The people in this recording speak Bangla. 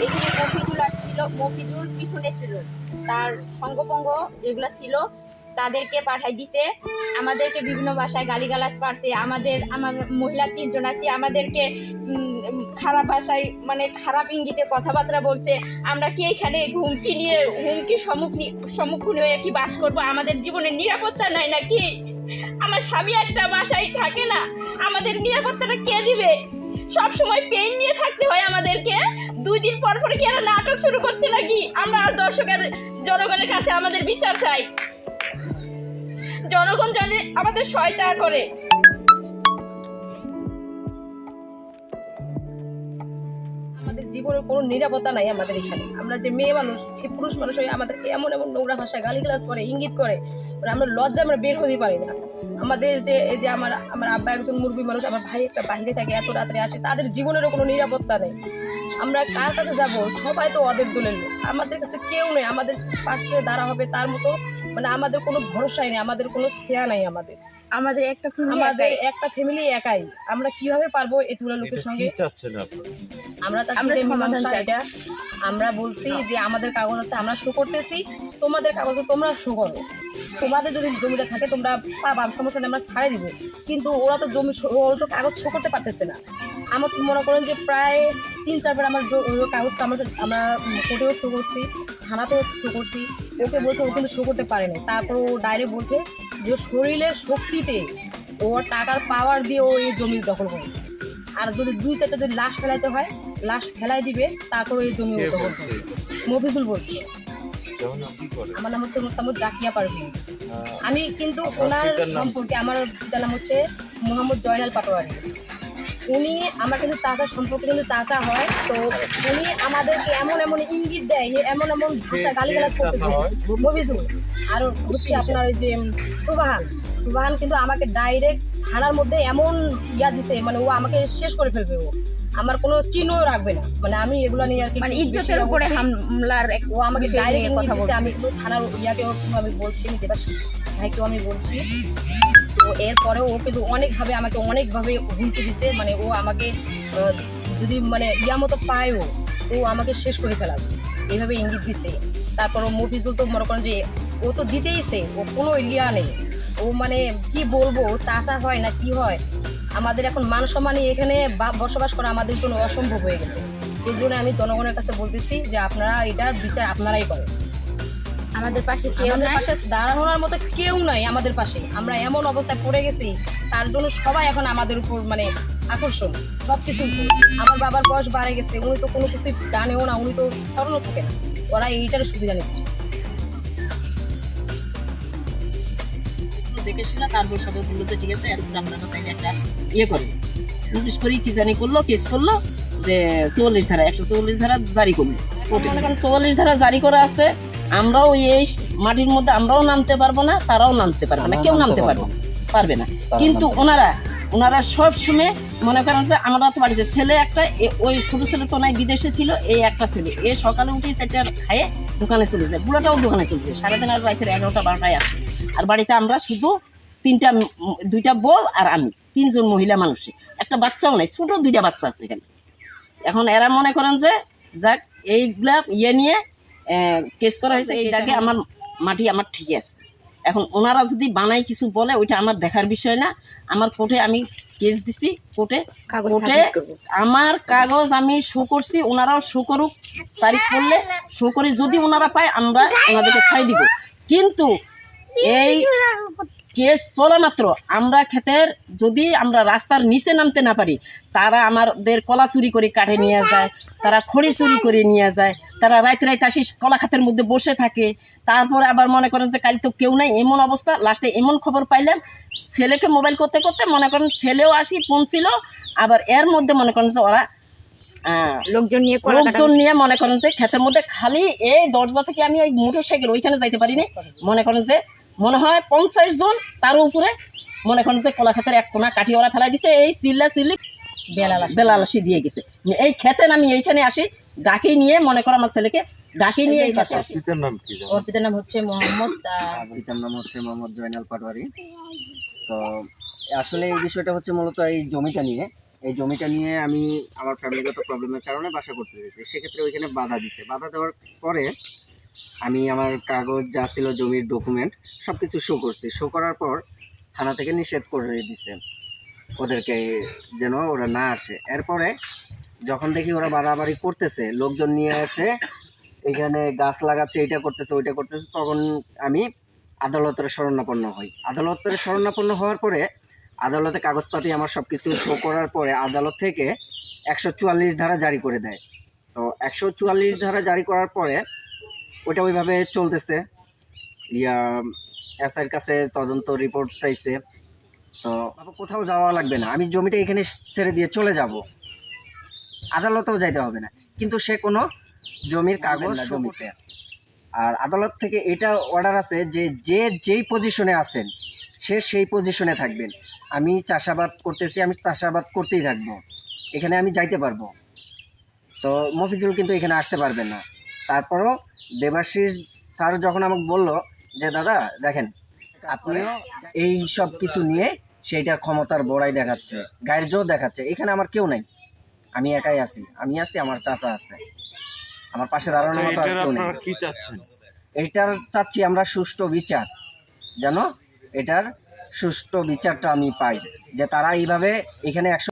এখানে মফিজুল আসছিল, মফিজুল পিছনে ছিল, তার সঙ্গপঙ্গ যেগুলো ছিল তাদেরকে পাঠাই দিছে, আমাদেরকে বিভিন্ন ভাষায় গালিগালাজ পারছে, আমার মহিলা 3 জন আছে, আমাদেরকে খারাপ ভাষায় মানে খারাপ ইঙ্গিতে কথাবার্তা বলছে। আমরা কি এখানে হুমকির সম্মুখীন হয়ে কি বাস করবো? আমাদের জীবনের নিরাপত্তা নাই নাকি? আমার স্বামী একটা বাসায় থাকে না, আমাদের নিরাপত্তাটা কে দিবে? সব সময় পেন নিয়ে থাকতে হয় আমাদেরকে। 2 দিন পর পর কি এরা নাটক শুরু করছে নাকি? আমরা দর্শকের জনগণের কাছে আমাদের বিচার চাই। জনগণ জানে আমাদের সহায়তা করে। আমাদের জীবনের কোনো নিরাপত্তা নাই আমাদের এখানে। আমরা যে মেয়ে মানুষ, যে পুরুষ মানুষ হয়ে আমাদেরকে এমন নোংরা ভাষায় গালিগালাজ করে, ইঙ্গিত করে, মানে আমরা লজ্জা আমরা বের হতে পারি না। আমাদের যে এই যে আমার আব্বা একজন মুরব্বী মানুষ, আমার ভাই একটা বাইরে থাকে, এত রাত্রে আসে, তাদের জীবনেরও কোনো নিরাপত্তা নেই। আমরা কার কাছে যাব? সবাই তো ওদের দলের লোক, আমাদের কাছে কেউ নেই আমাদের পাশে দাঁড়া হবে তার মতো। মানে আমাদের কোনো ভরসাই নেই, আমাদের কোনো খেয়া নাই। আমাদের একটা ফ্যামিলি একাই। আমরা কিভাবে পারবো এতগুলো লোকের সঙ্গে? আমরা সমাধান চাই। আমরা বলছি যে আমাদের কাগজ আছে, আমরা শো করতেছি, তোমাদের কাগজে তোমরা শো করো, তোমাদের যদি জমিটা থাকে তোমরা পাবা, সমস্যা নেই, আমরা ছাড়ে দিব। কিন্তু ওরা তো ওরা তো কাগজ শো করতে পারতেছে না। আমার তো মনে করেন যে প্রায় 3-4 বার আমার কাগজটা আমরা কোর্টেও শো করছি, থানাতেও শো করছি। ওকে বলছে, ও কিন্তু শো করতে পারেনি। তারপর ও ডাইরেক্ট বলছে যে শরীরের শক্তিতে ওর টাকার পাওয়ার দিয়ে ও এই জমি দখল করে। আর যদি 2-4টা যদি লাশ ফেলাইতে হয়, লাশ ফেলাই দিবে, তারপর এই জমি দখল করবে। মফিজুল বলছে। আমার নাম হচ্ছে মোস্তামদ জাকিয়া পারভিন। আমি কিন্তু ওনার সম্পর্কে, আমার পিতার নাম হচ্ছে মোহাম্মদ জয়নাল পাটোয়ারি। উনি আমার কিন্তু চাচা সম্পর্কে কিন্তু চাচা হয়। তো উনি আমাদেরকে এমন ইঙ্গিত দেয়, এমন ভাষা গালিগালাজ করতেছে মফিজুল। আর হচ্ছে আপনার ওই যে সুবাহান কিন্তু আমাকে ডাইরেক্ট থানার মধ্যে এমন দিছে, মানে ও আমাকে শেষ করে ফেলবে, ও আমার কোনো চিহ্নও রাখবে না। মানে আমি এগুলো নিয়ে আর কি, মানে ইজ্জতের উপরে হামলার ও আমাকে ডাইরেক্ট কথা বলছে। আমি তো থানার ইয়াকেও আমি বলছি, আমি দেবাশিস ভাইকেও আমি বলছি। তো এরপরেও ও কিন্তু আমাকে অনেকভাবে হুমকি দিতে, মানে ও আমাকে যদি মানে মতো পায়ও তো আমাকে শেষ করে ফেলাবে, এইভাবে ইঙ্গিত দিছে। তারপর মফিজুল তো মনে করেন যে ও তো দিতেইছে, ও কোনো ইয়া নেই। ও মানে কি বলবো, চাচা হয় না কি হয়? আমাদের এখন মান সম্মানে এখানে বসবাস করা আমাদের জন্য অসম্ভব হয়ে গেছে। এই জন্য আমি জনগণের কাছে বলতেছি যে আপনারা এটার বিচার আপনারাই করেন। আমাদের পাশে দাঁড়ানোর মতো কেউ নাই আমাদের পাশে। আমরা এমন অবস্থায় পড়ে গেছি, তার জন্য সবাই এখন আমাদের উপর মানে আকর্ষণ সবকিছু। আমার বাবার বয়স বাড়ে গেছে, উনি তো কোনো কিছু জানেও না, উনি তো স্মরণও থাকে না। ওরা এইটার সুবিধা নিচ্ছে। দেখে শুনে তারপর সবাই বললো যে ঠিক আছে, এরপর আমরা তাই একটা করি, নোটিশ করি, কি জানি করলো, কেস করলো যে 44 ধারা 144 ধারা জারি করলো। 44 ধারা জারি করা আছে। আমরাও এই মাটির মধ্যে আমরাও নামতে পারবো না, তারাও নামতে পারবে না, কেউ নামতে পারবে না। কিন্তু ওনারা সব সময় মনে করেন যে আমরা তো বাড়িতে ছেলে একটা, ওই ছোট ছেলে তো নাই, বিদেশে ছিল, এই একটা ছেলে সকালে উঠে 4টা খায়ে দোকানে চলে যায়, বুড়াটাও দোকানে চলে যায়, 3:30 রাতের 11টা-12টায় আসে। আর বাড়িতে আমরা শুধু 2টা বউ আর আমি, 3 জন মহিলা মানুষে, একটা বাচ্চাও নাই, ছোট 2টা বাচ্চা আছে এখানে। এখন এরা মনে করেন যে যাক এইগুলা নিয়ে কেস করা হয়েছে, এই দাগে আমার মাটি আমার ঠিকই আছে। এখন ওনারা যদি বানাই কিছু বলে, ওইটা আমার দেখার বিষয় না। আমার কোর্টে আমি কেস দিছি, কোর্টে আমার কাগজ আমি শো করছি, ওনারাও শো করুক, তারিখ করলে শো করে যদি ওনারা পায় আমরা ওনাদেরকে ছাড়ি দিব। কিন্তু এই কেস চলা মাত্র আমরা ক্ষেতের যদি আমরা রাস্তার নিচে নামতে না পারি, তারা আমাদের কলা চুরি করে কাটে নিয়ে যায়, তারা খড়ি চুরি করে নিয়ে যায়, তারা রাতে আসি কলা খাতের মধ্যে বসে থাকে। তারপরে আবার মনে করেন যে কাল তো কেউ নাই, এমন অবস্থা। লাস্টে এমন খবর পাইলাম, ছেলেকে মোবাইল করতে করতে মনে করেন ছেলেও আসি পৌঁছিল। আবার এর মধ্যে মনে করেন যে ওরা লোকজন নিয়ে মনে করেন যে ক্ষেতের মধ্যে খালি এই দরজা থেকে আমি ওই মোটরসাইকেল ওইখানে যাইতে পারিনি। মনে করেন যে মনে হয় 50 জন, তার উপরে মনে করেন যে কলা ক্ষেতের এক কোনা কাঠি ওরা ফেলাই দিছে, এই চিল্লি বেলালাসি দিয়ে গেছে। এই ক্ষেতে আমি এইখানে আসি ডাকি নিয়ে, মনে করো আমার ছেলেকে ডাকি নিয়ে এই পাশে আসি। ওর পিতার নাম হচ্ছে মোহাম্মদ জয়নাল পাটোয়ারি। তো আসলে এই বিষয়টা হচ্ছে মূলত এই জমিটা নিয়ে এই জমিটা নিয়ে আমি আমার ফ্যামিলিগত প্রবলেমের কারণে বাসা করতে দিয়েছি। সেক্ষেত্রে ওইখানে বাধা দিছে। বাধা দেওয়ার পরে আমি আমার কাগজ যা ছিল জমির ডকুমেন্ট সব কিছু শো করছি। শো করার পর থানা থেকে নিষেধ করে দিছে ওদেরকে যেন ওরা না আসে। এরপরে যখন দেখি ওরা বাড়াবাড়ি করতেছে, লোকজন নিয়ে এসে এখানে গাছ লাগাচ্ছে, এইটা করতেছে ওইটা করতেছে, তখন আমি আদালতের শরণাপন্ন হই। আদালতের শরণাপন্ন হওয়ার পরে আদালতে কাগজপাতি আমার সব কিছু শো করার পরে আদালত থেকে 144 ধারা জারি করে দেয়। তো 144 ধারা জারি করার পরে ওটা ওইভাবে চলতেছে। এসআইয়ের কাছে তদন্ত রিপোর্ট চাইছে। তো কোথাও যাওয়া লাগবে না, আমি জমিটা এখানে ছেড়ে দিয়ে চলে যাব, আদালতেও যাইতে হবে না। কিন্তু সে কোনো জমির কাগজ জমিতে। আর আদালত থেকে এটা অর্ডার আছে যে যেই পজিশনে আছেন সে সেই পজিশনে থাকবেন। আমি চাষাবাদ করতেছি, আমি চাষাবাদ করতেই থাকবো, এখানে আমি যাইতে পারবো। তো মফিজুল কিন্তু এখানে আসতে পারবেন না। তারপরও দেবাশিস স্যার যখন আমাকে বললো যে দাদা দেখেন আপনিও এই সব কিছু নিয়ে সেইটার ক্ষমতার বড়াই দেখাচ্ছে, গায়ের জোর দেখাচ্ছে। এখানে আমার কেউ নাই, আমি একাই আছি, আমি আছি, আমার চাচা আছে, আমার পাশে দাঁড়ানোর মতো আর কেউ নেই। কি চাচ্ছেন? এইটার চাচ্ছি আমরা সুষ্ঠু বিচার, যেন এটার সুষ্ঠু বিচারটা আমি পাই, যে তারা এইভাবে এখানে